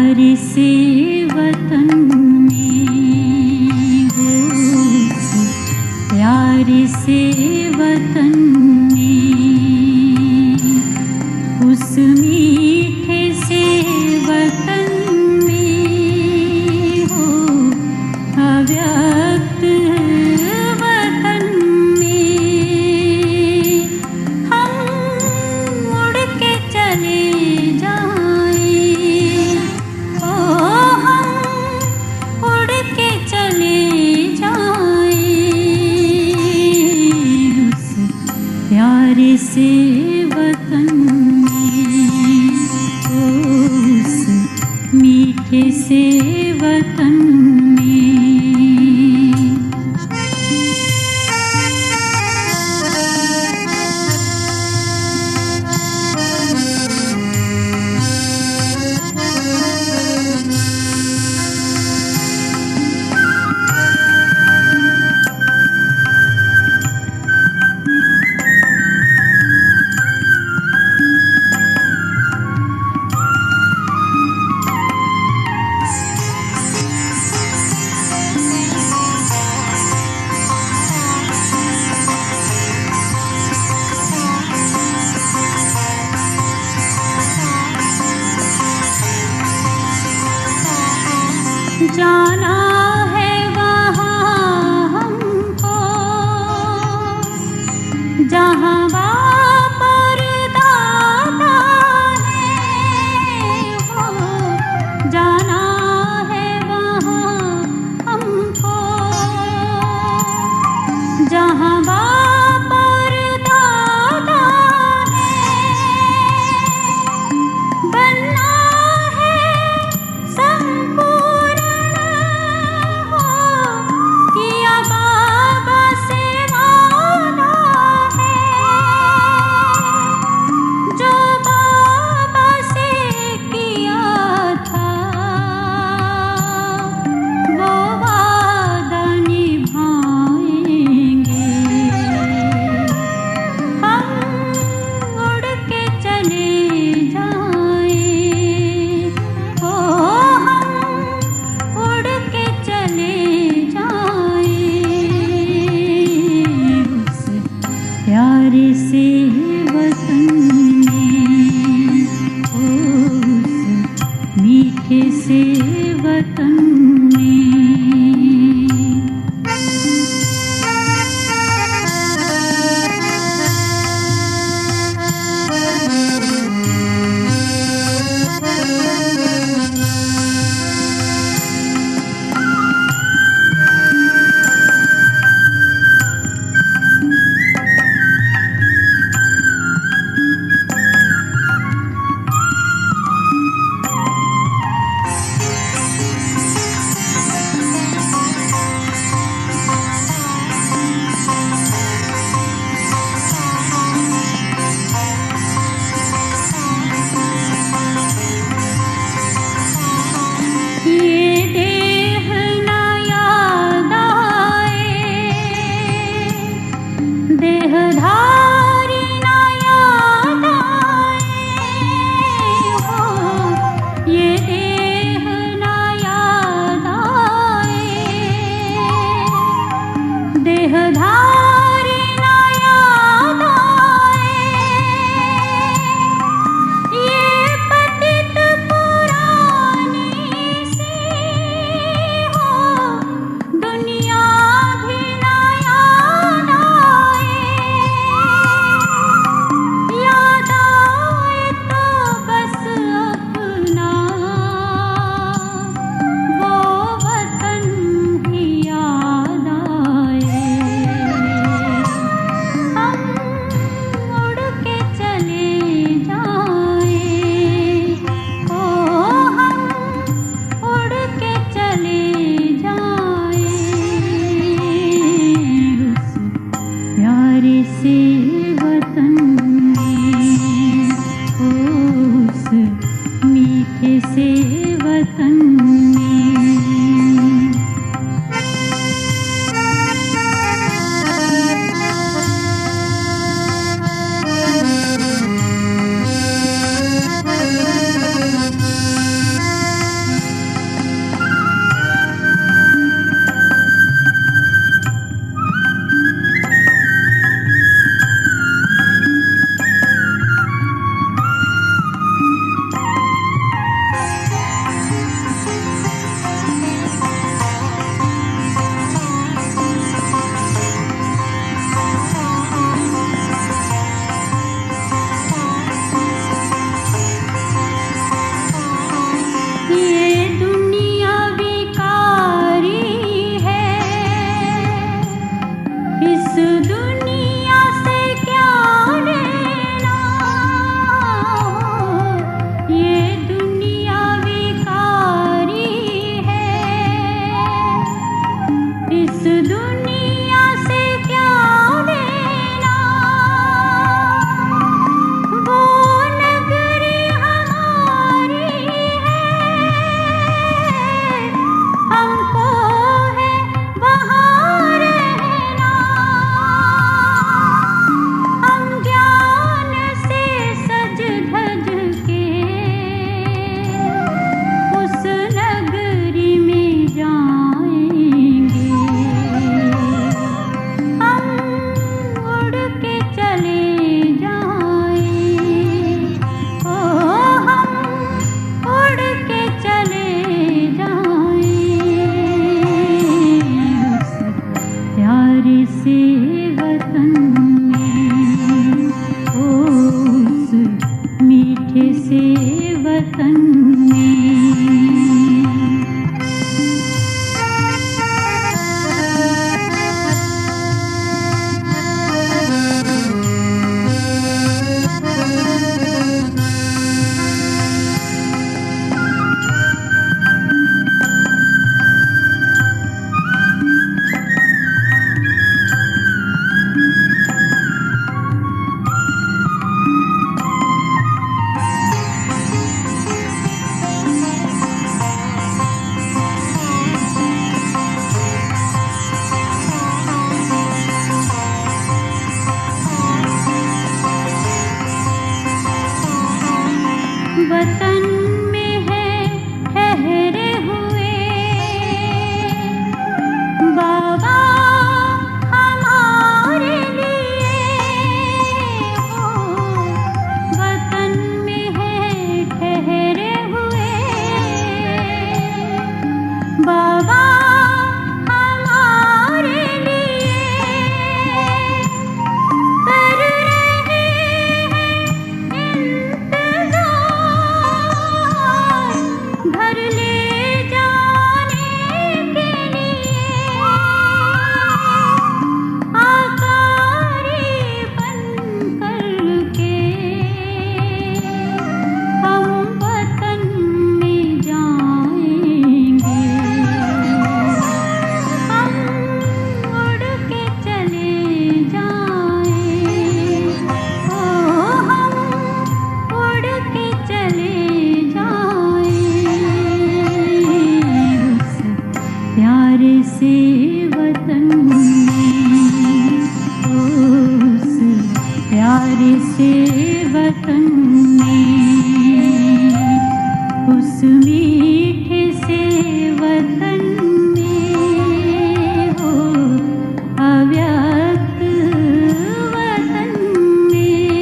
प्यार से वतन में हो, प्यार से वतन में, उस मीठे से वतन में हो, अव्यक्त वतन में हम उड़ के चले जाएं, ओ हम उड़ के चले जाएं, उस प्यार से वतन में, उस मीठे से वतन में। जाना है वहाँ हमको जहाँ बाप और दादा है, हो जाना है वहाँ हमको जहाँ बाप और दादा है, बनना है संपूर्ण किया बाबा से वादा है, जो बाबा से किया था वो वादा निभाएंगे। हम उड़ के चले जाएं, ओ हम उड़ के चले प्यार से वतन में, उस मीठे से वतन में। देहधारी ना याद आए, हो ये देह ना याद आए, देहधारी ना याद आए, ये पतित पुरानी सी हो दुनिया भी ना याद आए, याद आए तो बस अपना वो वतन ही याद आए। हम उड़ के चले जाएं, ओ हम उड़ के चले जाएं, उस प्यार से वतन में, उस मीठे से वतन में। से वतन में। वतन में है ठहरे हुए बाबा हमारे लिए हो। वतन में है ठहरे हुए बाबा हमारे लिए कर रहे हैं इंतजार घर ले जाने के लिए। आकारी बन करके हम वतन में जाएंगे। हम उड़ के चले जाएं, ओ हम उड़ के चले जाएं उस प्यारे से वतन में, उस प्यारे से वतन में, उस मीठे से वतन में हो। अव्यक्त वतन में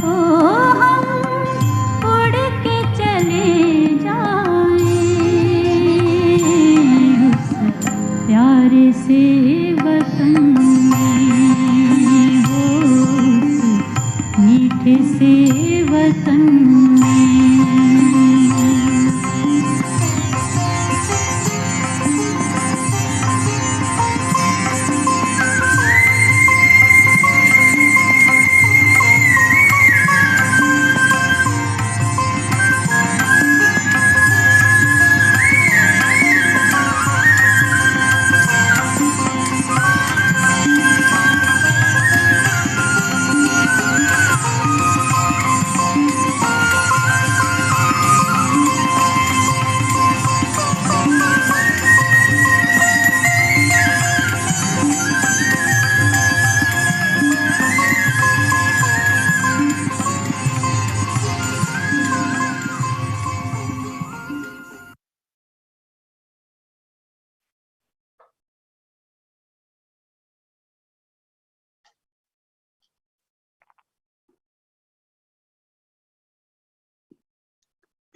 हो हम उड़ के चले जाएं उस प्यारे से वतन में हो, उस मीठे से वतन में।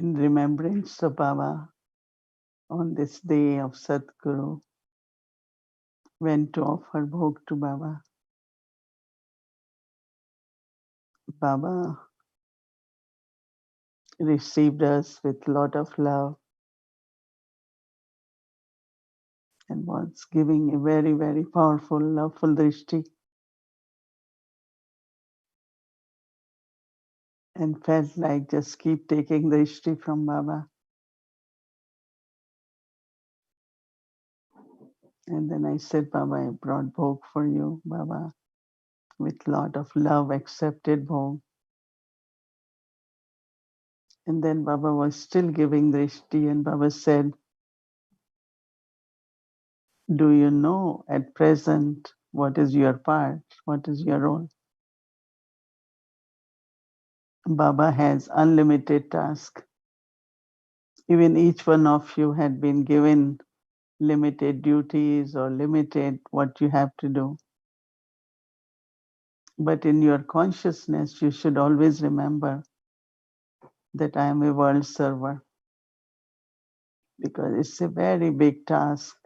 In remembrance of Baba, on this day of Sadguru, went to offer bhog to Baba. Baba received us with lot of love and was giving a very, very powerful, loveful drishti, and felt like just keep taking drishti from Baba. And then I said, Baba, I brought bhog for you, Baba, with lot of love, accepted bhog. And then Baba was still giving drishti, and Baba said, do you know at present what is your part? What is your role? Baba has unlimited task. Even each one of you had been given limited duties or limited what you have to do. But in your consciousness, you should always remember that I am a world server, because it's a very big task.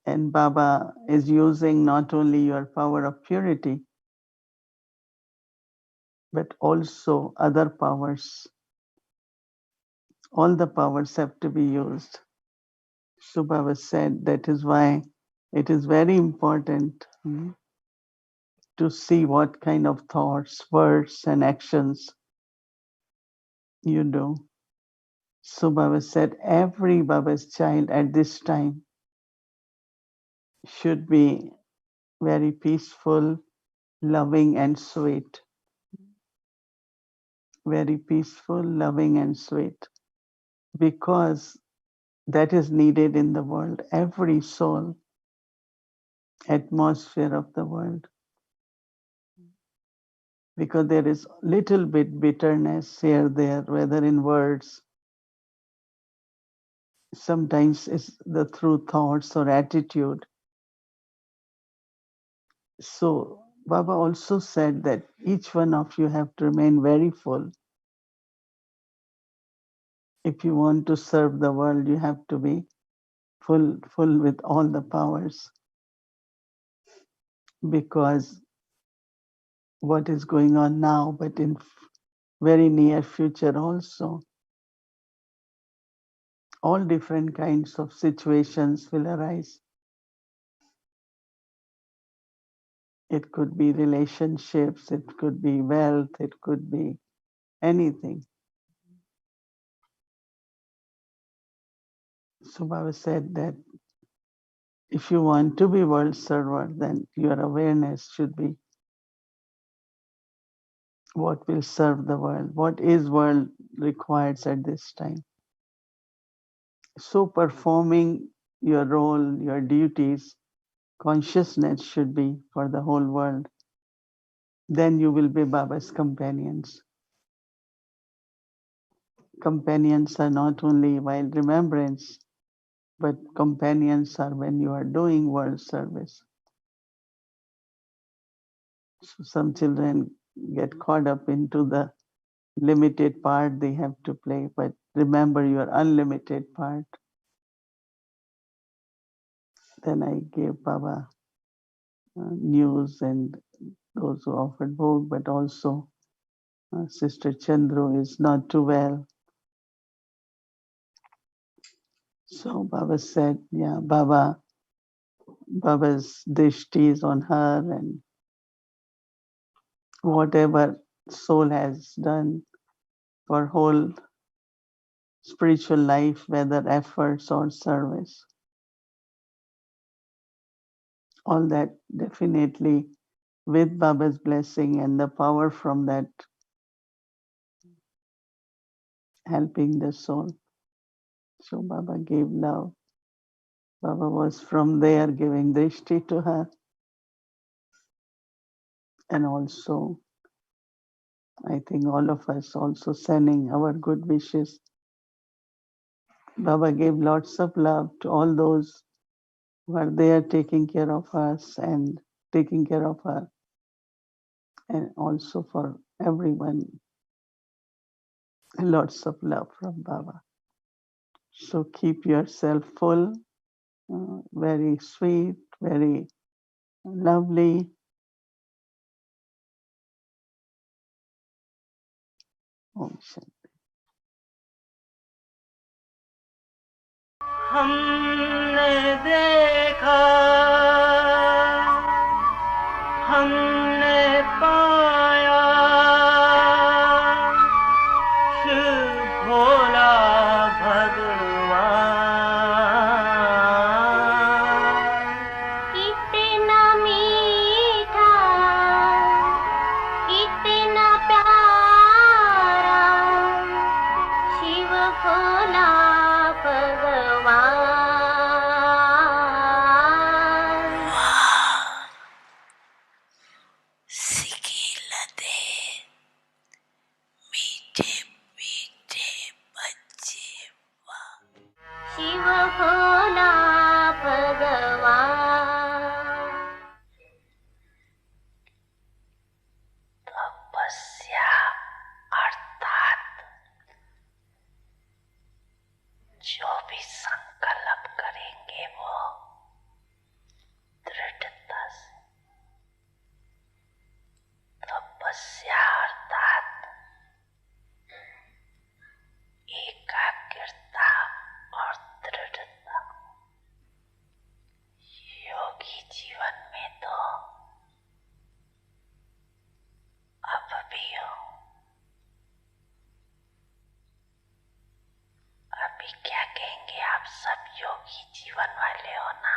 And Baba is using not only your power of purity, but also other powers. All the powers have to be used. So Baba said that is why it is very important to see what kind of thoughts, words, and actions you do. So Baba said every Baba's child at this time should be very peaceful, loving, and sweet. Very peaceful, loving, and sweet. Because that is needed in the world, every soul, atmosphere of the world. Because there is little bit bitterness here, there, whether in words, sometimes it's the through thoughts or attitude. So Baba also said that each one of you have to remain very full. If you want to serve the world, you have to be full with all the powers. Because what is going on now, but in very near future also, all different kinds of situations will arise. It could be relationships, it could be wealth, it could be anything. So Baba said that if you want to be world server, then your awareness should be what will serve the world, what is world requires at this time. So performing your role, your duties, consciousness should be for the whole world. Then you will be Baba's companions. Companions are not only while remembrance, but companions are when you are doing world service. So some children get caught up into the limited part they have to play, but remember your unlimited part. Then I gave Baba news and those who offered book, but also Sister Chandru is not too well. So Baba said, yeah, Baba's drishti is on her, and whatever soul has done for whole spiritual life, whether efforts or service, all that definitely with Baba's blessing and the power from that helping the soul. So Baba gave love. Baba was from there giving drishti to her, and also I think all of us also sending our good wishes. Baba gave lots of love to all those who are there taking care of us and taking care of her, and also for everyone. Lots of love from Baba. So keep yourself full, very sweet, very lovely. Om Shanti. हमने देखा हमने पाया शिव भोला भगवान इतना मीठा इतना प्यारा शिव भोला भगवान जीवन वाले हो ना,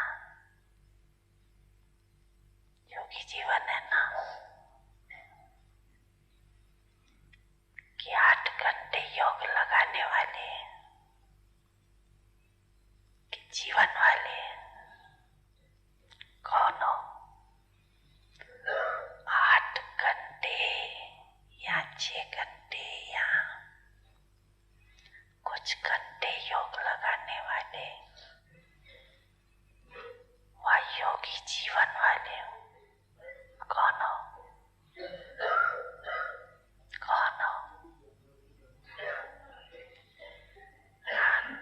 योगी जीवन है ना, कि 8 घंटे योग लगाने वाले कि जीवन वाले कौन हो? 8 घंटे या 6 घंटे या कुछ घंटे योग लगाने वाले, वह योगी जीवन वाले कौन हो? कौन हो?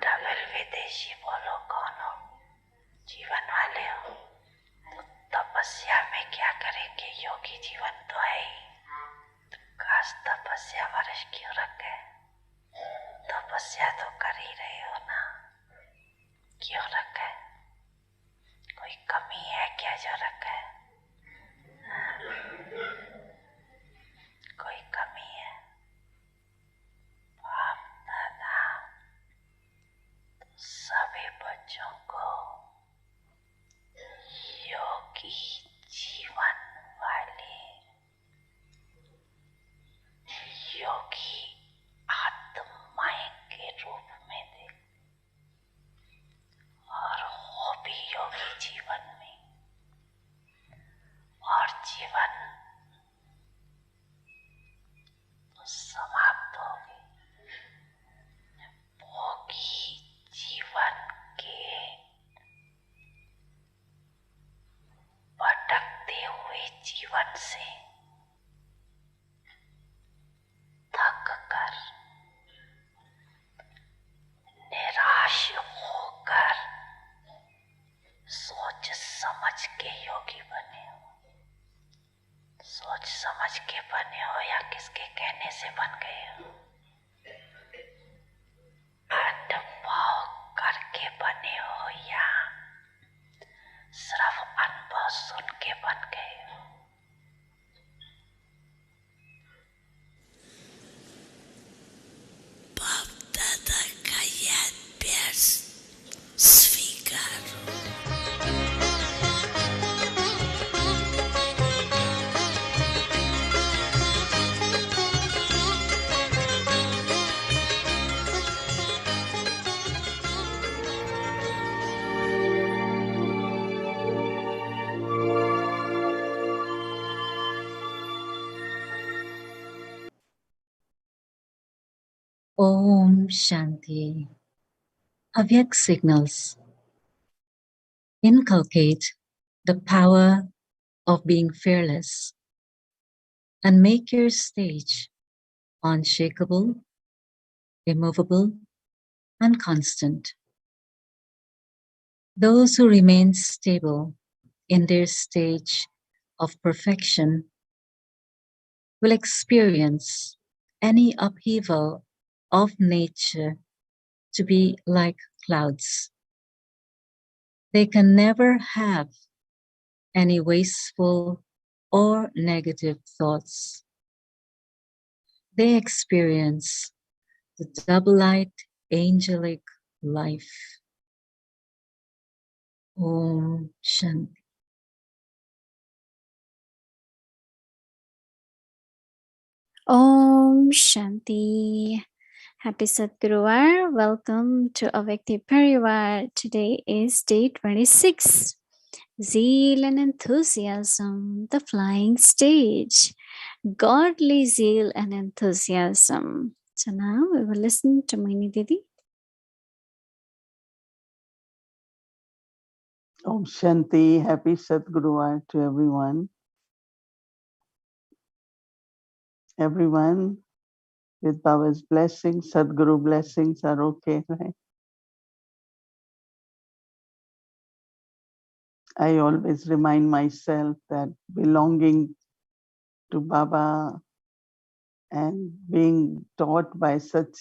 डबल विदेशी बोलो, कौन हो? जीवन वाले हो तो तपस्या में क्या करेंगे? योगी जीवन तो है ही, खास तपस्या वर्ष क्यों रखे? तपस्या तो कर ही रहे हो ना, क्यों रखे? कोई कमी है क्या जो रखे? कोई कमी है? बाप दादा सभी बच्चों को योगी जीवन वाले, योगी आत्माएं के रूप में दे, और हो भी योगी जीवन में, और जीवन तो समाप्त हो गई। भोगी जीवन के भटकते हुए जीवन से थक कर, निराश होकर सोच समझ के योगी बने हो। सोच समझ के बने हो या किसके कहने से बन गए हो? अनुभव करके बने हो या सिर्फ अनुभव सुन के बन गए हो? बाप दादा का याद प्यार स्वीकारो। Om Shanti. Avyak signals inculcate the power of being fearless and make your stage unshakable, immovable, and constant. Those who remain stable in their stage of perfection will experience any upheaval of nature to be like clouds. They can never have any wasteful or negative thoughts. They experience the double light angelic life. Om Shanti. Om Shanti. Happy Sadguruvar. Welcome to Avyakti Parivar. Today is day 26. Zeal and enthusiasm, the flying stage. Godly zeal and enthusiasm. So now we will listen to Mohini Didi. Om Shanti, happy Sadguruvar to everyone. Everyone with Baba's blessings, Sadguru blessings are okay, right? I always remind myself that belonging to Baba and being taught by such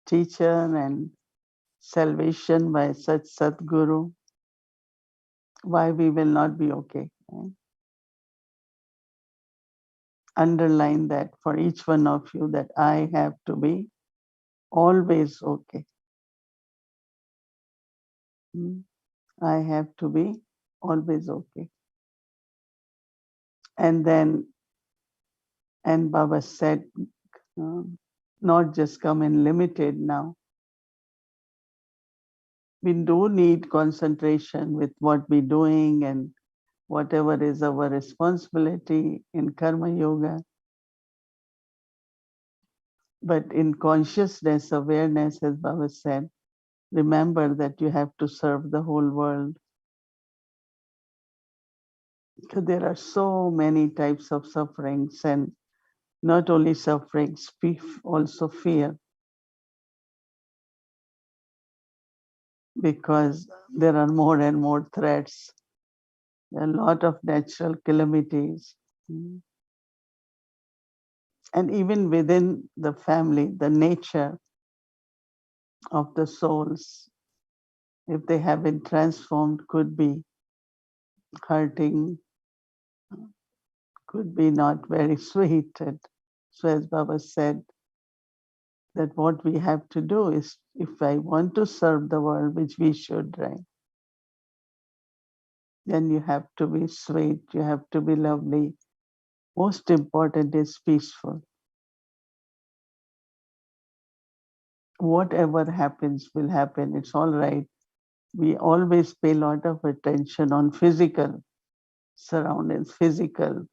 teacher and salvation by such Sadguru, why we will not be okay. Right? Underline that for each one of you, that I have to be always okay. I have to be always okay. And then, and Baba said, not just come in limited now. We do need concentration with what we're doing and whatever is our responsibility in Karma Yoga. But in consciousness, awareness, as Baba said, remember that you have to serve the whole world. Because there are so many types of sufferings, and not only sufferings, also fear. Because there are more and more threats. There are a lot of natural calamities. And even within the family, the nature of the souls, if they have been transformed, could be hurting, could be not very sweet. And so as Baba said, that what we have to do is, if I want to serve the world, which we should, right? Then you have to be sweet, you have to be lovely. Most important is peaceful. Whatever happens will happen. It's all right. We always pay a lot of attention on physical surroundings, physical.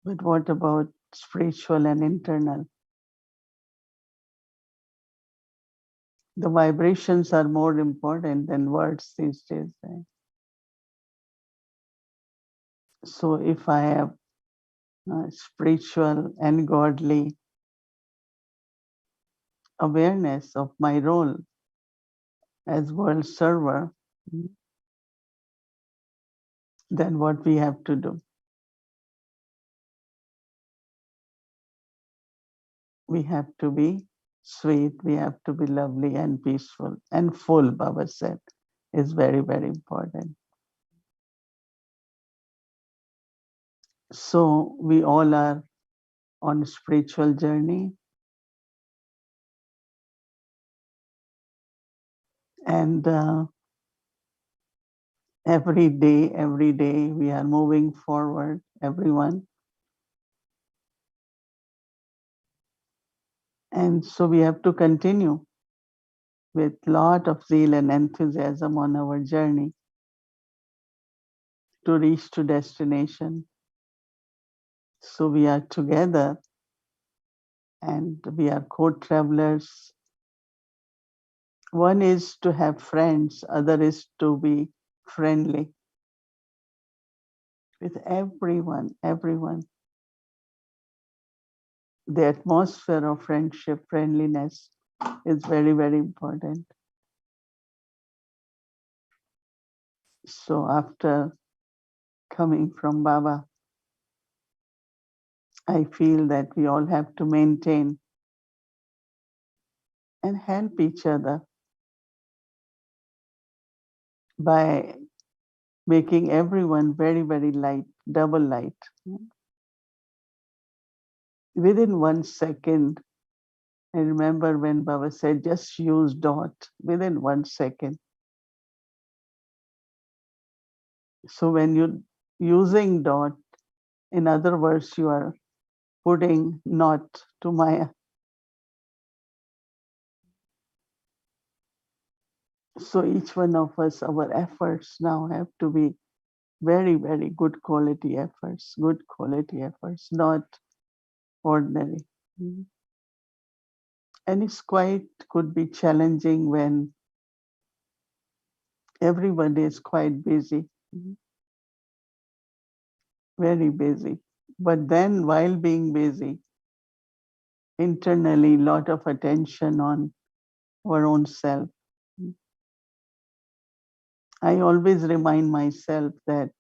But what about spiritual and internal? The vibrations are more important than words these days. Right? So if I have spiritual and godly awareness of my role as world server, then what we have to do? We have to be sweet, we have to be lovely and peaceful and full, Baba said, is very, very important. So we all are on a spiritual journey, and every day we are moving forward, everyone. And so we have to continue with lot of zeal and enthusiasm on our journey to reach to destination. So we are together and we are co-travelers. One is to have friends, other is to be friendly with everyone. The atmosphere of friendship, friendliness is very, very important. So after coming from Baba, I feel that we all have to maintain and help each other by making everyone very, very light, double light. Within 1 second, I remember when Baba said, just use dot within 1 second. So when you're using dot, in other words, you are putting not to Maya. So each one of us, our efforts now have to be very, very good quality efforts, not ordinary. And it's quite, could be challenging when everybody is quite busy, very busy. But then while being busy, internally, lot of attention on our own self. I always remind myself that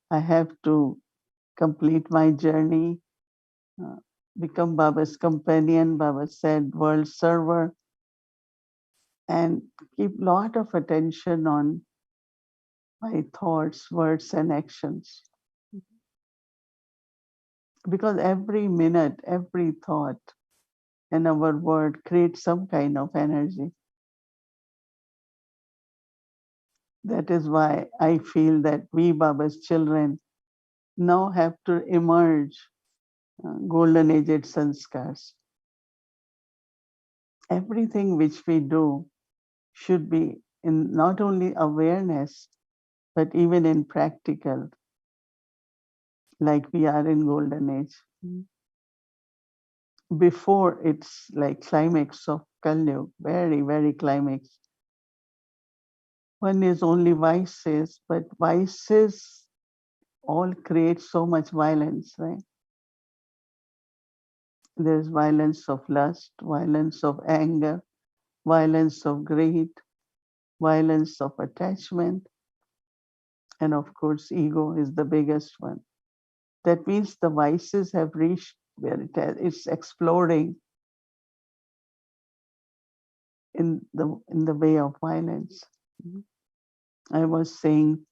I have to complete my journey, become Baba's companion, Baba said, world server, and keep lot of attention on my thoughts, words, and actions. Because every minute, every thought, and our word creates some kind of energy. That is why I feel that we Baba's children now have to emerge golden aged sanskars. Everything which we do should be in not only awareness, but even in practical, like we are in golden age. Before it's like climax of Kali Yuga, very, very climax. One is only vices, but vices all create so much violence, right? There's violence of lust, violence of anger, violence of greed, violence of attachment, and of course, ego is the biggest one. That means the vices have reached where it's exploding in the way of violence. I was saying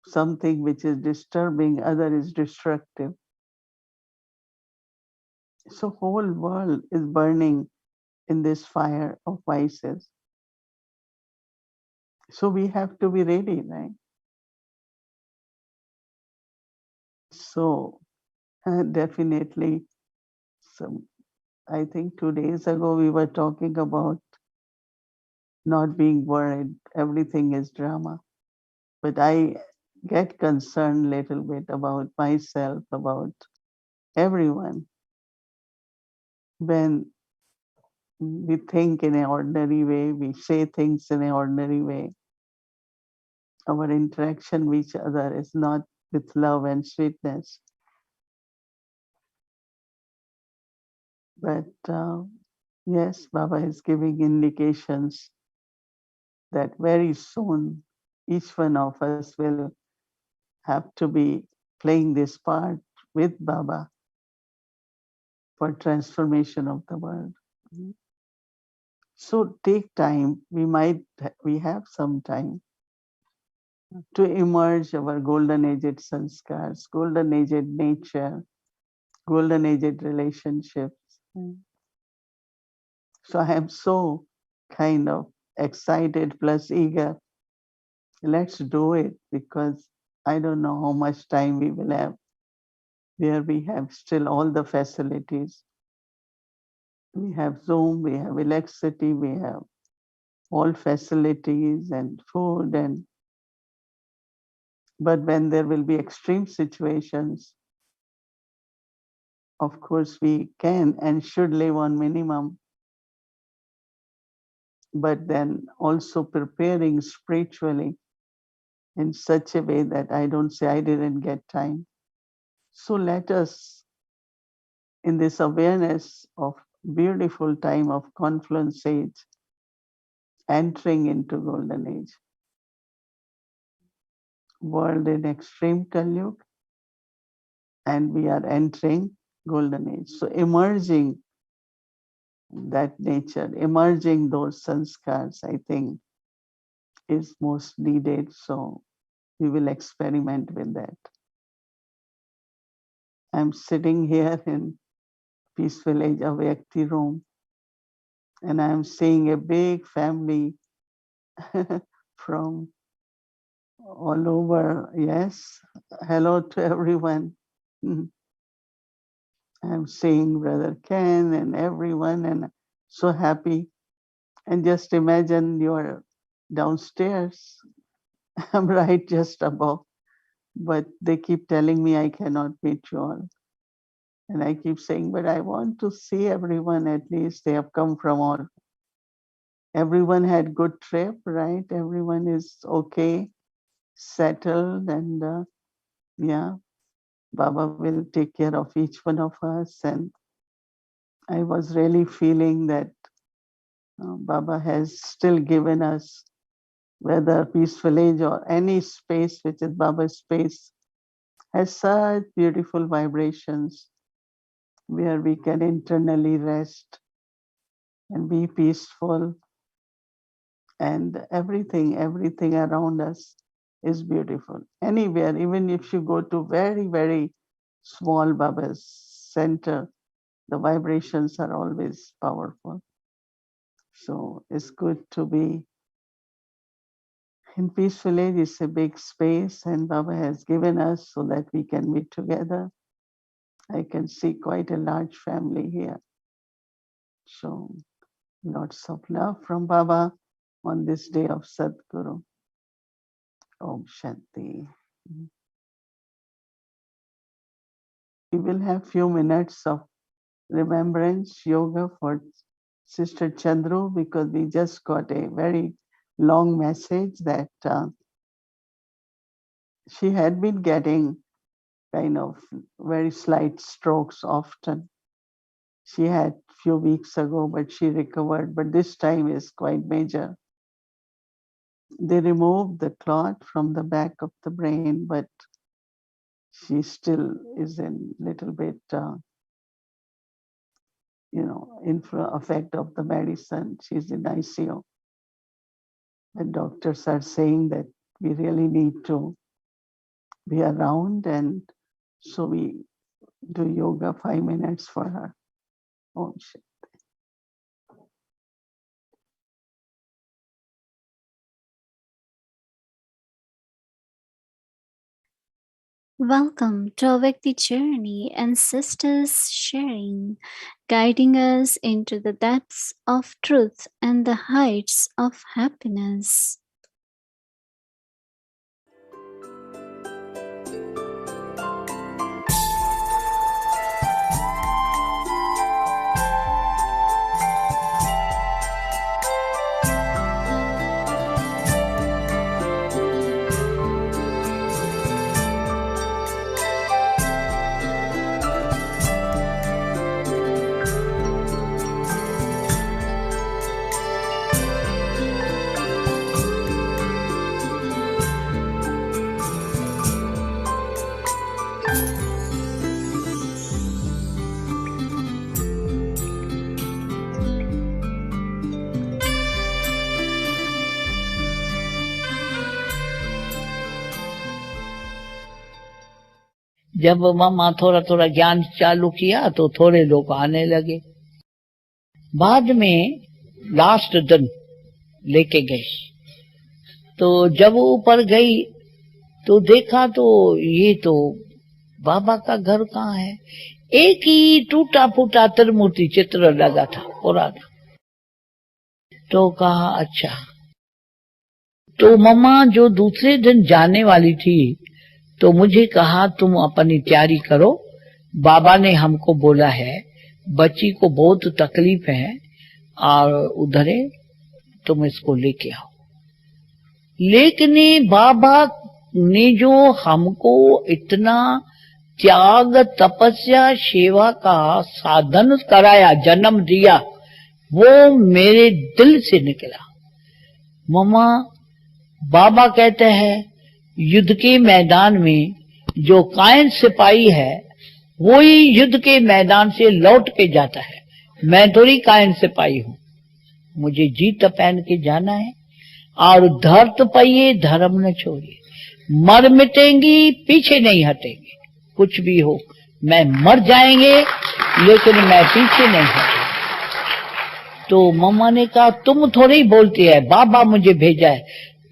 something which is disturbing, other is destructive. So whole world is burning in this fire of vices. So we have to be ready, right? So definitely, so I think 2 days ago we were talking about not being worried. Everything is drama. But I get concerned a little bit about myself, about everyone. When we think in an ordinary way, we say things in an ordinary way, our interaction with each other is not with love and sweetness. But yes, Baba is giving indications that very soon each one of us will have to be playing this part with Baba for transformation of the world. So take time. We have some time to emerge our golden aged sanskars, golden aged nature, golden aged relationships. So I am so kind of excited plus eager. Let's do it because I don't know how much time we will have where we have still all the facilities. We have Zoom, we have electricity, we have all facilities and food, and but when there will be extreme situations, of course we can and should live on minimum, but then also preparing spiritually in such a way that I don't say I didn't get time. So let us, in this awareness of beautiful time of confluence age, entering into golden age, world in extreme Kali Yuga, and we are entering golden age. So emerging that nature, emerging those sanskars, I think is most needed. So we will experiment with that. I'm sitting here in Peaceful Age Avyakti room, and I'm seeing a big family from all over. Yes, hello to everyone. I'm seeing Brother Ken and everyone, and so happy. And just imagine you're downstairs. I'm right just above, but they keep telling me I cannot meet you all. And I keep saying, but I want to see everyone at least. They have come from all. Everyone had good trip, right? Everyone is okay, settled, and yeah, Baba will take care of each one of us. And I was really feeling that Baba has still given us, whether Peaceful Age or any space which is Baba's space, has such beautiful vibrations where we can internally rest and be peaceful, and everything around us is beautiful. Anywhere, even if you go to very, very small Baba's center, the vibrations are always powerful. So it's good to be In Peace Village, it's a big space, and Baba has given us so that we can meet together. I can see quite a large family here. So, lots of love from Baba on this day of Sadguru. Om Shanti. We will have few minutes of remembrance yoga for Sister Chandru, because we just got a very long message that she had been getting kind of very slight strokes often. She had few weeks ago, but she recovered, but this time is quite major. They removed the clot from the back of the brain, but she still is in little bit, effect of the medicine. She's in ICU. The doctors are saying that we really need to be around, and so we do yoga 5 minutes for her. Om Shanti. Welcome to our Vyakti journey and sisters sharing, guiding us into the depths of truth and the heights of happiness. जब मामा थोड़ा थोड़ा ज्ञान चालू किया तो थोड़े लोग आने लगे। बाद में लास्ट दिन लेके गई, तो जब ऊपर गई तो देखा तो ये तो बाबा का घर कहाँ है। एक ही टूटा फूटा त्रिमूर्ति चित्र लगा था पुराना। तो कहा अच्छा। तो मम्मा जो दूसरे दिन जाने वाली थी तो मुझे कहा तुम अपनी तैयारी करो, बाबा ने हमको बोला है बच्ची को बहुत तकलीफ है और उधर है, तुम इसको लेके आओ। लेकिन बाबा ने जो हमको इतना त्याग तपस्या सेवा का साधन कराया, जन्म दिया, वो मेरे दिल से निकला। मम्मा बाबा कहते हैं युद्ध के मैदान में जो कायन सिपाही है वही युद्ध के मैदान से लौट के जाता है। मैं थोड़ी कायन सिपाही हूँ, मुझे जीत पहन के जाना है। और धर्त पाइए धर्म न छोड़िए, मर मिटेंगी पीछे नहीं हटेंगे। कुछ भी हो, मैं मर जाएंगे लेकिन मैं पीछे नहीं हटेंगे। तो मम्मा ने कहा तुम थोड़ी बोलती है, बाबा मुझे भेजा है।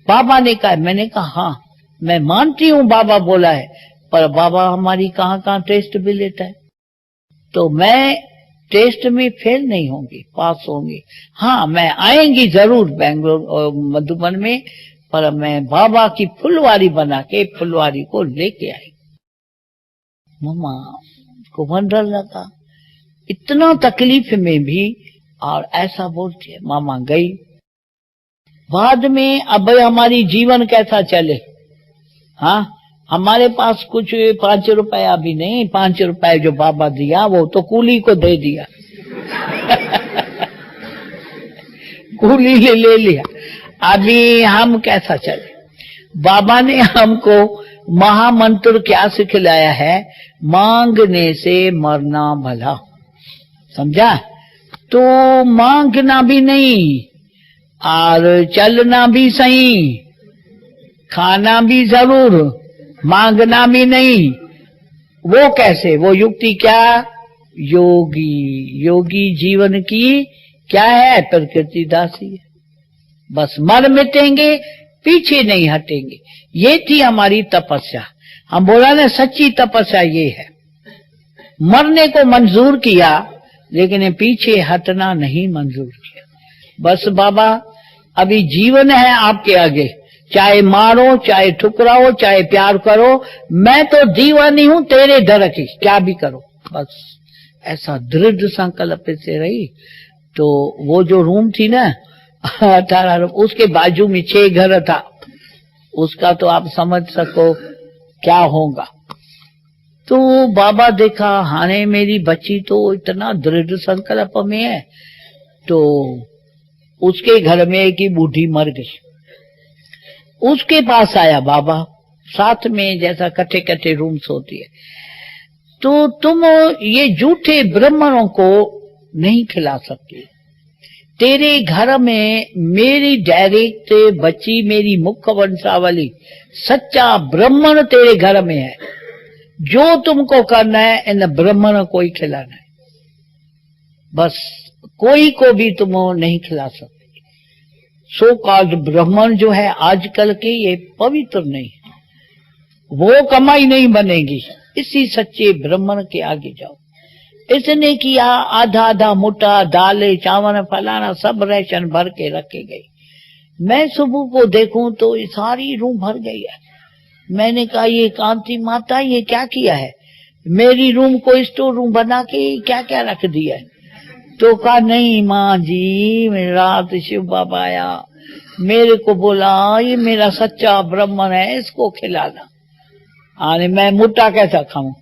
बाबा ने कहा, मैंने कहा हाँ मैं मानती हूँ बाबा बोला है, पर बाबा हमारी कहाँ टेस्ट भी लेता है। तो मैं टेस्ट में फेल नहीं होंगी, पास होंगी। हाँ मैं आएंगी जरूर बेंगलोर और मधुबन में, पर मैं बाबा की फुलवारी बना के फुलवारी को लेके आई। मम्मा को वंडर लगा, इतना तकलीफ में भी और ऐसा बोलती है। मामा गई। बाद में अब हमारी जीवन कैसा चले। हाँ हमारे पास कुछ 5 रुपया भी नहीं, 5 रुपए जो बाबा दिया वो तो कूली को दे दिया कूली ले लिया। अभी हम कैसा चले। बाबा ने हमको महामंत्र क्या सिखलाया है, मांगने से मरना भला। समझा। तो मांगना भी नहीं और चलना भी सही, खाना भी जरूर, मांगना भी नहीं। वो कैसे, वो युक्ति क्या, योगी जीवन की क्या है, प्रकृति दासी है। बस मर मिटेंगे पीछे नहीं हटेंगे। ये थी हमारी तपस्या। हम बोला ना, सच्ची तपस्या ये है। मरने को मंजूर किया, लेकिन पीछे हटना नहीं मंजूर किया। बस बाबा, अभी जीवन है आपके आगे, चाहे मारो, चाहे ठुकराओ, चाहे प्यार करो, मैं तो दीवानी हूं तेरे दर की, क्या भी करो। बस ऐसा दृढ़ संकल्प से रही। तो वो जो रूम थी ना 18 रूम, उसके बाजू में 6 घर था। उसका तो आप समझ सको क्या होगा। तो बाबा देखा, हाने मेरी बच्ची तो इतना दृढ़ संकल्प में है। तो उसके घर में एक ही बूढ़ी मर गई। उसके पास आया बाबा, साथ में जैसा कट्ठे कट्ठे रूम्स होती है। तो तुम ये झूठे ब्राह्मणों को नहीं खिला सकते। तेरे घर में मेरी डायरेक्ट बच्ची, मेरी मुख्य वंशावली, सच्चा ब्राह्मण तेरे घर में है। जो तुमको करना है, इन ब्राह्मणों को ही खिलाना है। बस कोई को भी तुम नहीं खिला सकते। सो कॉल्ड ब्राह्मण जो है आजकल के, ये पवित्र नहीं है, वो कमाई नहीं बनेगी। इसी सच्चे ब्राह्मण के आगे जाओ। इसने किया, आधा आधा मोटा दाल चावल फलाना सब राशन भर के रखे गई। मैं सुबह को देखूं तो ये सारी रूम भर गई है। मैंने कहा, ये कांति माता ये क्या किया है, मेरी रूम को स्टोर रूम बना के क्या क्या रख दिया है। तो कहा, नहीं माँ जी, रात शिव बाबा आया, मेरे को बोला ये मेरा सच्चा ब्राह्मण है, इसको खिलाना। अरे मैं मोटा कैसा खाऊं,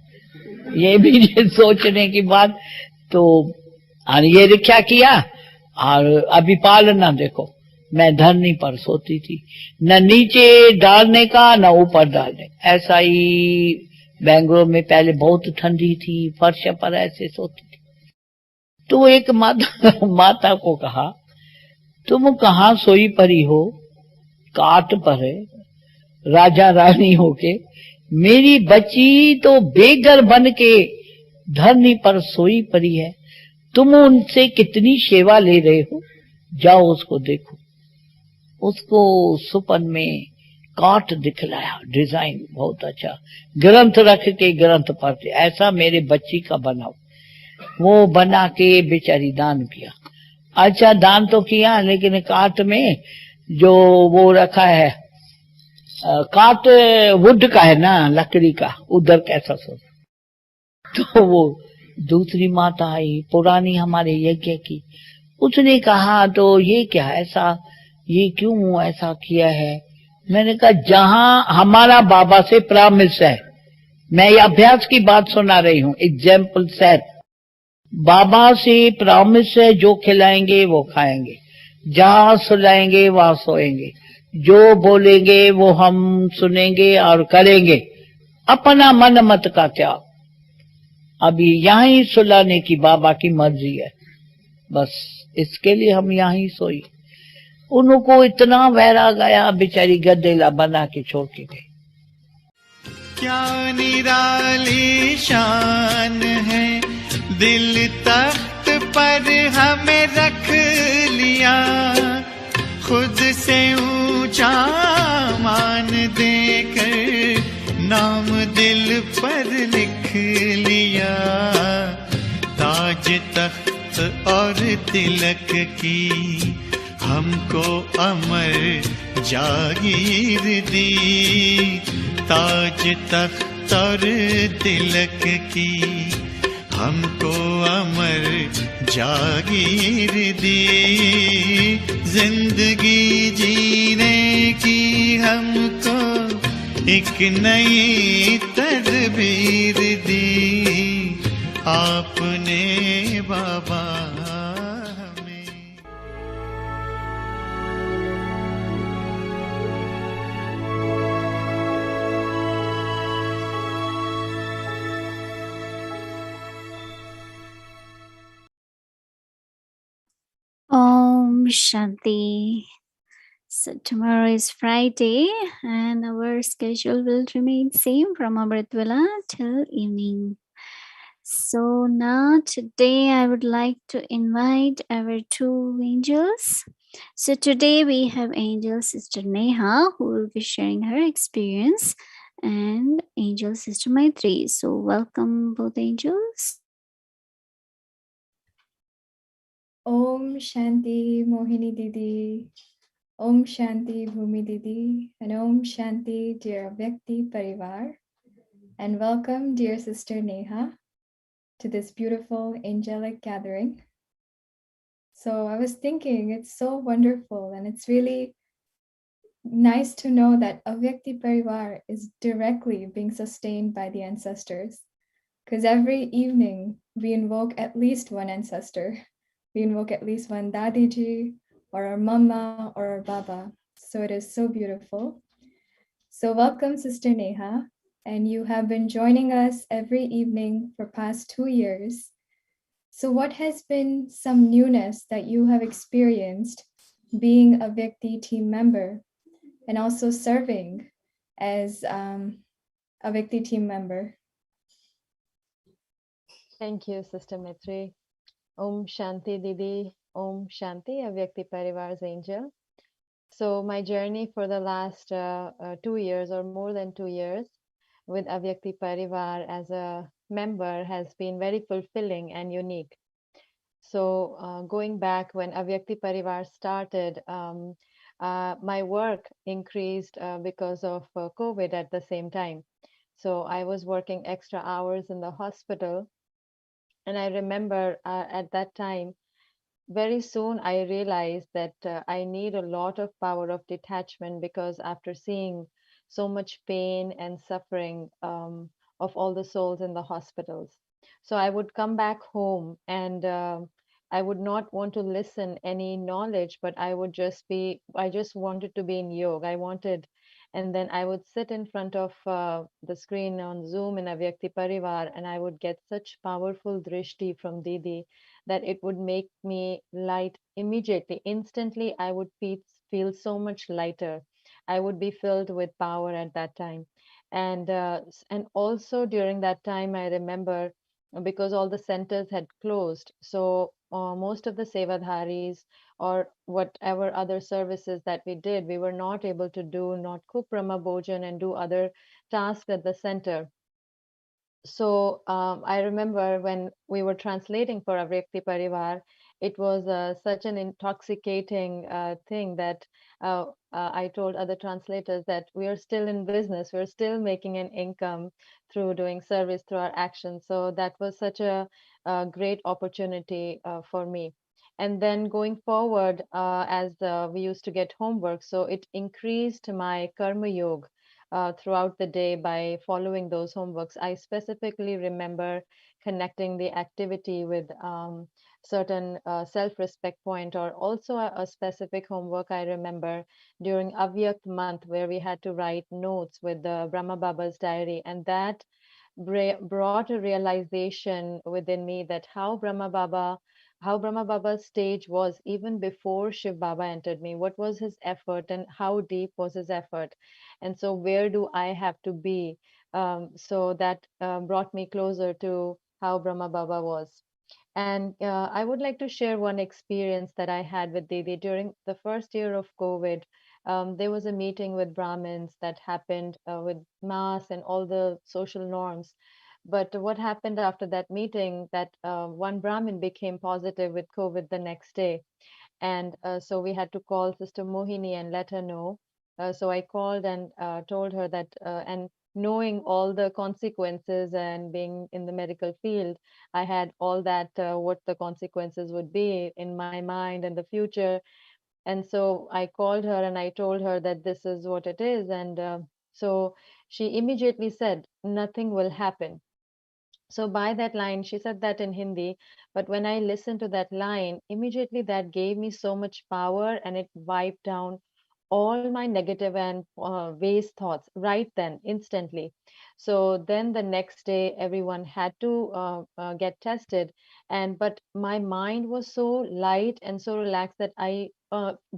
ये भी सोचने की बात। तो ये क्या किया, और अभी पालना देखो, मैं धरनी पर सोती थी, न नीचे डालने का न ऊपर डालने। ऐसा ही बेंगलोर में पहले बहुत ठंडी थी, फर्श पर ऐसे सोती थी। तो एक माता को कहा, तुम कहाँ सोई परी हो, काट पर है, राजा रानी होके। मेरी बच्ची तो बेघर बन के धरनी पर सोई पड़ी है, तुम उनसे कितनी सेवा ले रहे हो, जाओ उसको देखो। उसको सुपन में काट दिखलाया, डिजाइन बहुत अच्छा, ग्रंथ रख के ग्रंथ पढ़ते, ऐसा मेरे बच्ची का बनाओ। वो बना के बेचारी दान किया। अच्छा दान तो किया, लेकिन काट में जो वो रखा है, काट वुड का है ना, लकड़ी का, उधर कैसा सोच। तो वो दूसरी माता आई, पुरानी हमारे यज्ञ की, उसने कहा, तो ये क्या ऐसा, ये क्यों ऐसा किया है। मैंने कहा, जहां हमारा बाबा से प्रॉमिस है, मैं ये अभ्यास की बात सुना रही हूं, एग्जाम्पल सेट, बाबा से प्रॉमिस है, जो खिलाएंगे वो खाएंगे, जहां सुलाएंगे वहां सोएंगे, जो बोलेंगे वो हम सुनेंगे और करेंगे, अपना मन मत का त्याग। अभी यहीं सुलाने की बाबा की मर्जी है, बस इसके लिए हम यहीं सोई। उनको इतना वैराग आया, बेचारी गदेला बना के छोड़ के गई। क्या निराली शान है, दिल तख्त पर हमें रख लिया, खुद से ऊंचा मान देकर नाम दिल पर लिख लिया। ताज तख्त और तिलक की हमको अमर जागीर दी, ताज तख्त और तिलक की हमको अमर जागीर दी, जिंदगी जीने की हमको एक नई तदबीर दी, आपने बाबा हमें। Om Shanti. So tomorrow is Friday and our schedule will remain same from Amritvela till evening. So now today I would like to invite our two angels So today we have Angel Sister Neha who will be sharing her experience and Angel Sister Maitri. So welcome both angels. Om Shanti Mohini Didi, Om Shanti Bhumi Didi, and Om Shanti dear Vyakti Parivar. And welcome, dear Sister Neha, to this beautiful angelic gathering. So I was thinking it's so wonderful and it's really nice to know that Avyakti Parivar is directly being sustained by the ancestors. Because every evening we invoke at least one ancestor. We invoke at least one Dadiji or our Mama or our Baba. So it is so beautiful. So welcome, Sister Neha. And you have been joining us every evening for past 2 years. So what has been some newness that you have experienced being a Vyakti team member and also serving as a Vyakti team member? Thank you, Sister Mitri. Om Shanti Didi, Om Shanti, Avyakti Parivar's angel. So my journey for the last 2 years or more than 2 years with Avyakti Parivar as a member has been very fulfilling and unique. So going back when Avyakti Parivar started, my work increased because of COVID at the same time. So I was working extra hours in the hospital. And I remember at that time, very soon I realized that I need a lot of power of detachment because after seeing so much pain and suffering of all the souls in the hospitals. So I would come back home and I would not want to listen any knowledge, but I just wanted to be in yoga. And then I would sit in front of the screen on Zoom in Avyakti Parivar, and I would get such powerful drishti from Didi that it would make me light immediately. Instantly, I would feel so much lighter. I would be filled with power at that time. And also during that time, I remember because all the centers had closed. So most of the sevadharis or whatever other services that we did, we were not able to do, not cook Brahma Bhojan and do other tasks at the center. So I remember when we were translating for Avyakti Parivar, it was such an intoxicating thing that I told other translators that we are still in business, we're still making an income through doing service through our actions. So that was such a great opportunity for me. And then going forward, as we used to get homework, so it increased my karma yoga throughout the day by following those homeworks. I specifically remember connecting the activity with certain self-respect point, or also a specific homework I remember during Avyak month where we had to write notes with the Brahma Baba's diary, and that brought a realization within me that how Brahma Baba's stage was even before Shiv Baba entered me. What was his effort and how deep was his effort? And so, where do I have to be? So that brought me closer to how Brahma Baba was. And I would like to share one experience that I had with Didi during the first year of COVID. There was a meeting with Brahmins that happened with mass and all the social norms. But what happened after that meeting, that one Brahmin became positive with COVID the next day. And so we had to call Sister Mohini and let her know. So I called and told her that, and knowing all the consequences and being in the medical field, I had all that, what the consequences would be in my mind and the future. And so I called her and I told her that this is what it is. And so she immediately said, nothing will happen. So by that line, she said that in Hindi, but when I listened to that line, immediately that gave me so much power and it wiped down all my negative and waste thoughts right then, instantly. So then the next day, everyone had to get tested. But my mind was so light and so relaxed that I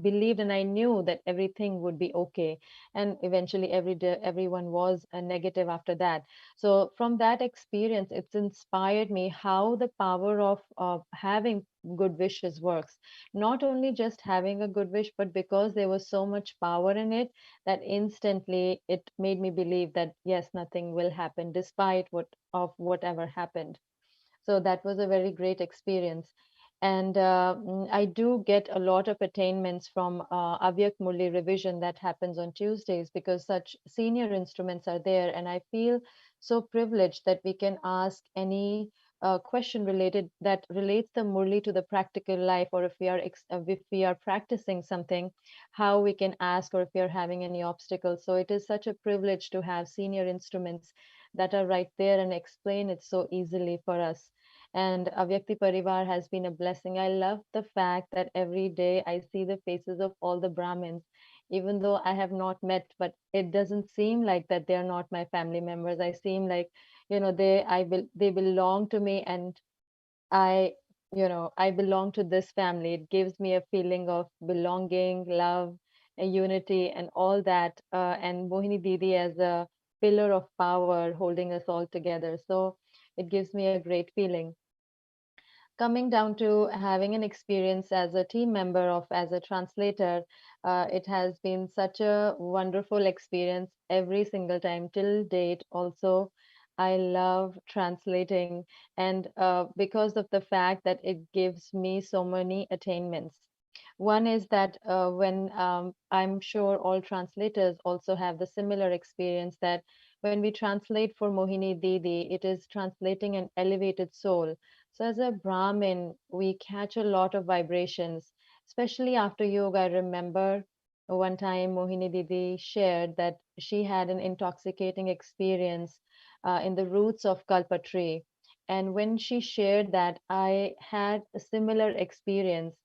believed and I knew that everything would be okay. And eventually, every day, everyone was negative after that. So from that experience, it's inspired me how the power of having good wishes works. Not only just having a good wish, but because there was so much power in it, that instantly it made me believe that yes, nothing will happen despite whatever happened. So that was a very great experience. And I do get a lot of attainments from Avyak Murli revision that happens on Tuesdays, because such senior instruments are there. And I feel so privileged that we can ask any question related that relates the Murli to the practical life, or if we are practicing something, how we can ask, or if we are having any obstacles. So it is such a privilege to have senior instruments that are right there and explain it so easily for us. And Avyakti Parivar has been a blessing. I love the fact that every day I see the faces of all the Brahmins, even though I have not met, but it doesn't seem like that they are not my family members. I seem like, they belong to me, and I, I belong to this family. It gives me a feeling of belonging, love, and unity, and all that. And Mohini Didi as a pillar of power holding us all together. So it gives me a great feeling. Coming down to having an experience as a team member of as a translator, it has been such a wonderful experience every single time till date. Also, I love translating, and because of the fact that it gives me so many attainments. One is that when I'm sure all translators also have the similar experience, that when we translate for Mohini Didi, it is translating an elevated soul. So, as a Brahmin, we catch a lot of vibrations, especially after yoga. I remember one time Mohini Didi shared that she had an intoxicating experience in the roots of Kalpa tree. And when she shared that, I had a similar experience.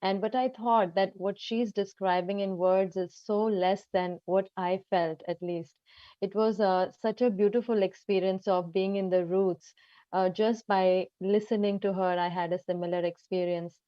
But I thought that what she's describing in words is so less than what I felt, at least. It was such a beautiful experience of being in the roots. Just by listening to her, I had a similar experience.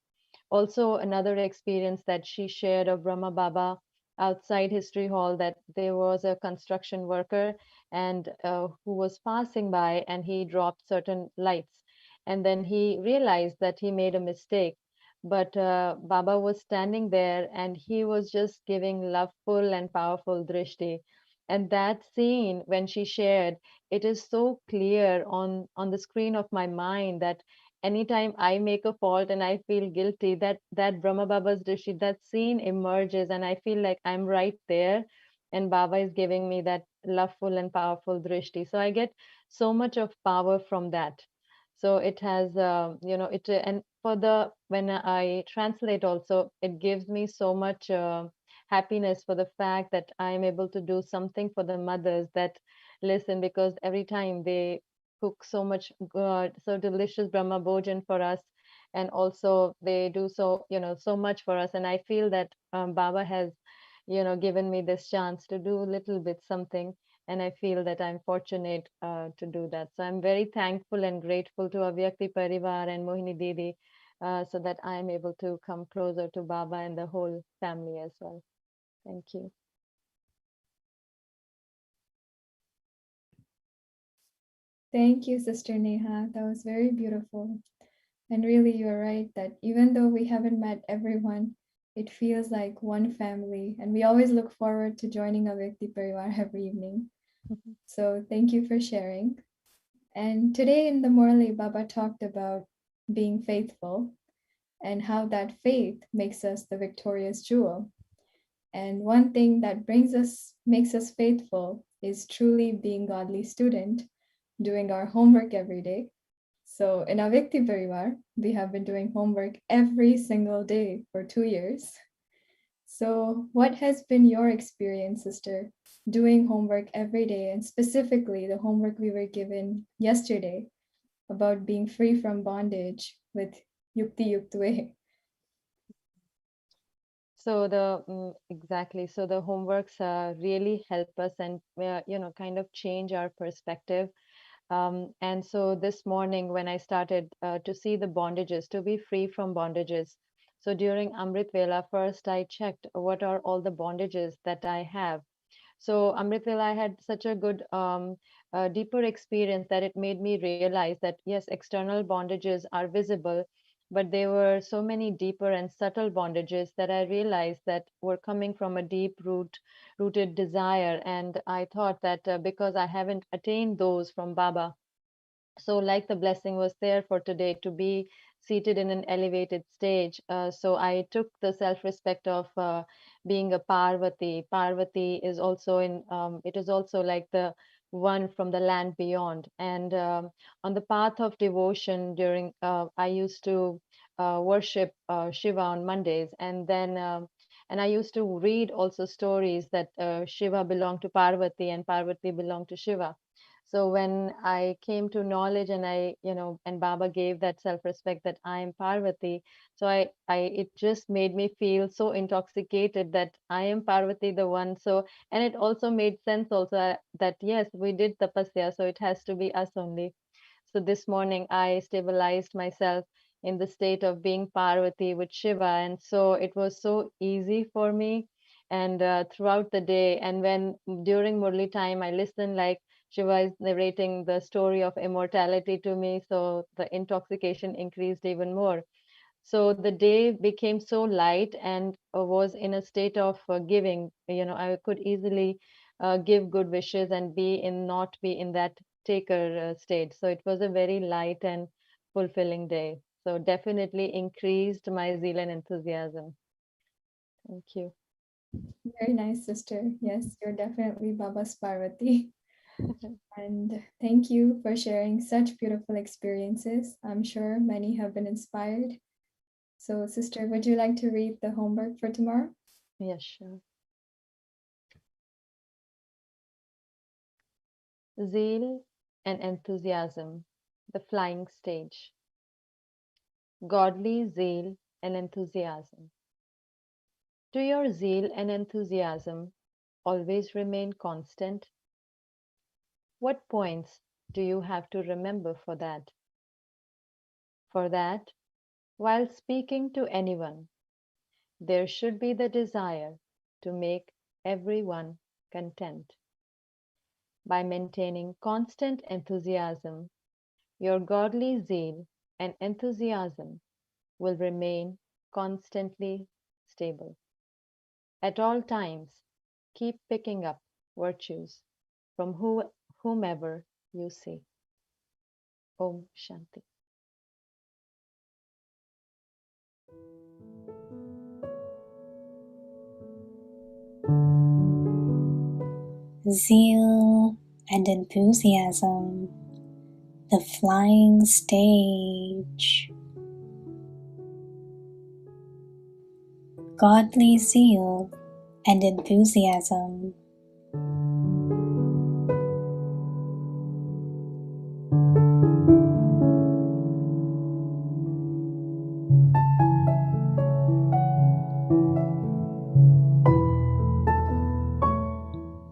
Also, another experience that she shared of Brahma Baba outside History Hall, that there was a construction worker and who was passing by, and he dropped certain lights. And then he realized that he made a mistake. But Baba was standing there, and he was just giving loveful and powerful drishti. And that scene, when she shared, it is so clear on the screen of my mind that anytime I make a fault and I feel guilty, that Brahma Baba's drishti, that scene emerges, and I feel like I'm right there, and Baba is giving me that loveful and powerful drishti. So I get so much of power from that. So it has, and for the when I translate also, it gives me so much happiness for the fact that I am able to do something for the mothers that listen, because every time they cook so much good, so delicious Brahma Bhojan for us. And also they do so, so much for us. And I feel that Baba has, given me this chance to do a little bit something. And I feel that I'm fortunate to do that. So I'm very thankful and grateful to Avyakti Parivar and Mohini Didi, so that I am able to come closer to Baba and the whole family as well. Thank you. Thank you, Sister Neha. That was very beautiful. And really, you're right that even though we haven't met everyone, it feels like one family. And we always look forward to joining a Vyakti Parivar every evening. So thank you for sharing. And today in the Murli, Baba talked about being faithful and how that faith makes us the victorious jewel. And one thing that makes us faithful is truly being godly student, doing our homework every day. So in our Vyakti Parivar, we have been doing homework every single day for 2 years. So what has been your experience, sister, doing homework every day, and specifically the homework we were given yesterday about being free from bondage with Yukti Yuktve? So exactly. So the homeworks really help us and kind of change our perspective. And so this morning, when I started to see the bondages, to be free from bondages. So during Amrit Vela, first I checked what are all the bondages that I have. So Amrit Vela, I had such a good, deeper experience that it made me realize that yes, external bondages are visible, but there were so many deeper and subtle bondages that I realized that were coming from a rooted desire. And I thought that because I haven't attained those from Baba, so like the blessing was there for today to be seated in an elevated stage, so I took the self-respect of being a Parvati is also in it is also like the one from the land beyond. And on the path of devotion, during I used to worship Shiva on Mondays, and then and I used to read also stories that Shiva belonged to Parvati and Parvati belonged to Shiva. So when I came to knowledge, and and Baba gave that self-respect that I am Parvati, so it just made me feel so intoxicated that I am Parvati, the one. So, and it also made sense also that yes, we did tapasya, so it has to be us only. So this morning I stabilized myself in the state of being Parvati with Shiva. And so it was so easy for me. And throughout the day, and when during Murli time, I listened like Shiva is narrating the story of immortality to me. So the intoxication increased even more. So the day became so light and was in a state of giving. I could easily give good wishes and not be in that taker state. So it was a very light and fulfilling day. So definitely increased my zeal and enthusiasm. Thank you. Very nice, sister. Yes, you're definitely Baba's Parvati. And thank you for sharing such beautiful experiences. I'm sure many have been inspired. So, sister, would you like to read the homework for tomorrow? Yes, sure. Zeal and enthusiasm, the flying stage. Godly zeal and enthusiasm. Do your zeal and enthusiasm always remain constant? What points do you have to remember for that? For that, while speaking to anyone, there should be the desire to make everyone content. By maintaining constant enthusiasm, your godly zeal and enthusiasm will remain constantly stable. At all times, keep picking up virtues from whomever you see. Om Shanti. Zeal and enthusiasm, the flying stage. Godly zeal and enthusiasm.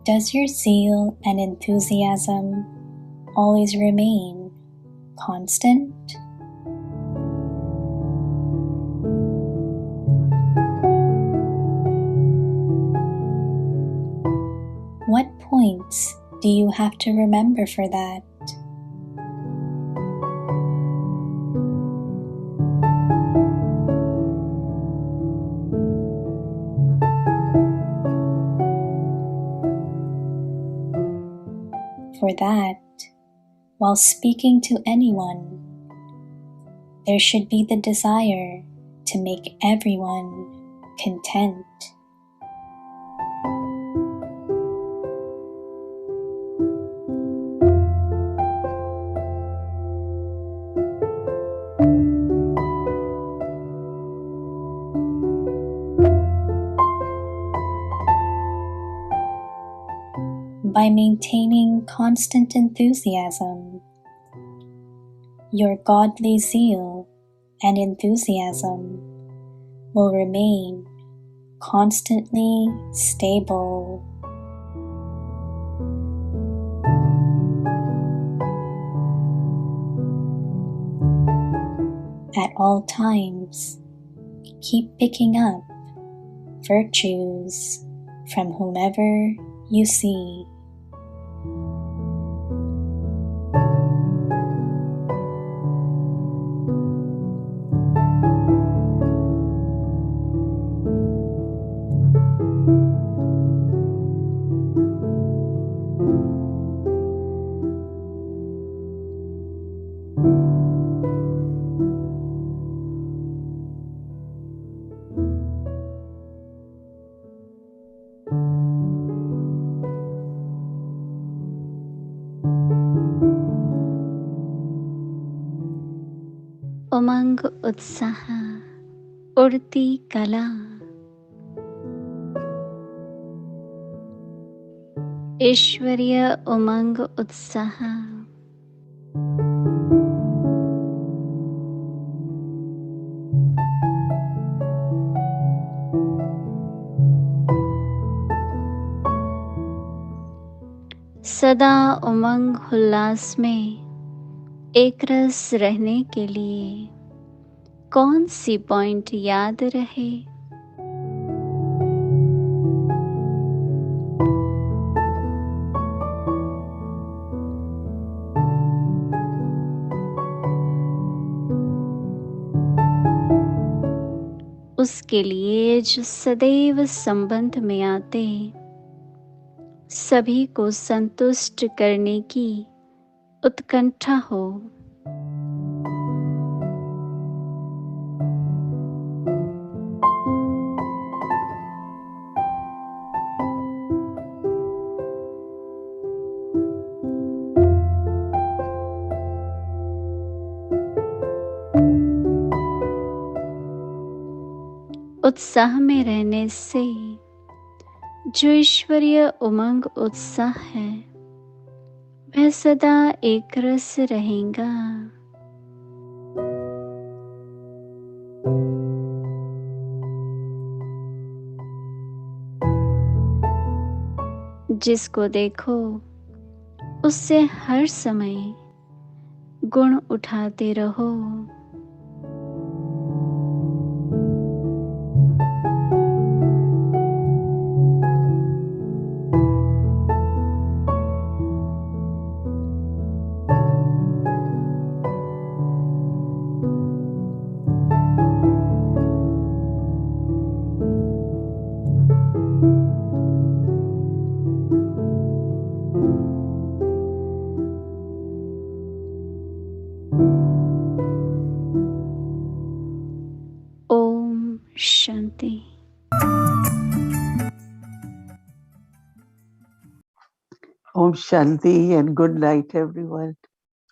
Does your zeal and enthusiasm always remain constant? What points do you have to remember for that? For that, while speaking to anyone, there should be the desire to make everyone content. By maintaining constant enthusiasm, your godly zeal and enthusiasm will remain constantly stable. At all times, keep picking up virtues from whomever you see. उमंग उत्साह उड़ती कला ईश्वरीय उमंग उत्साह सदा उमंग उल्लास में एक रस रहने के लिए कौन सी पॉइंट याद रहे? उसके लिए जो सदैव संबंध में आते सभी को संतुष्ट करने की उत्कंठा हो। उत्साह में रहने से जो ईश्वरीय उमंग उत्साह है वह सदा एक रस रहेगा। जिसको देखो उससे हर समय गुण उठाते रहो। Om Shanti. Om Shanti and good night everyone.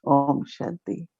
Om Shanti.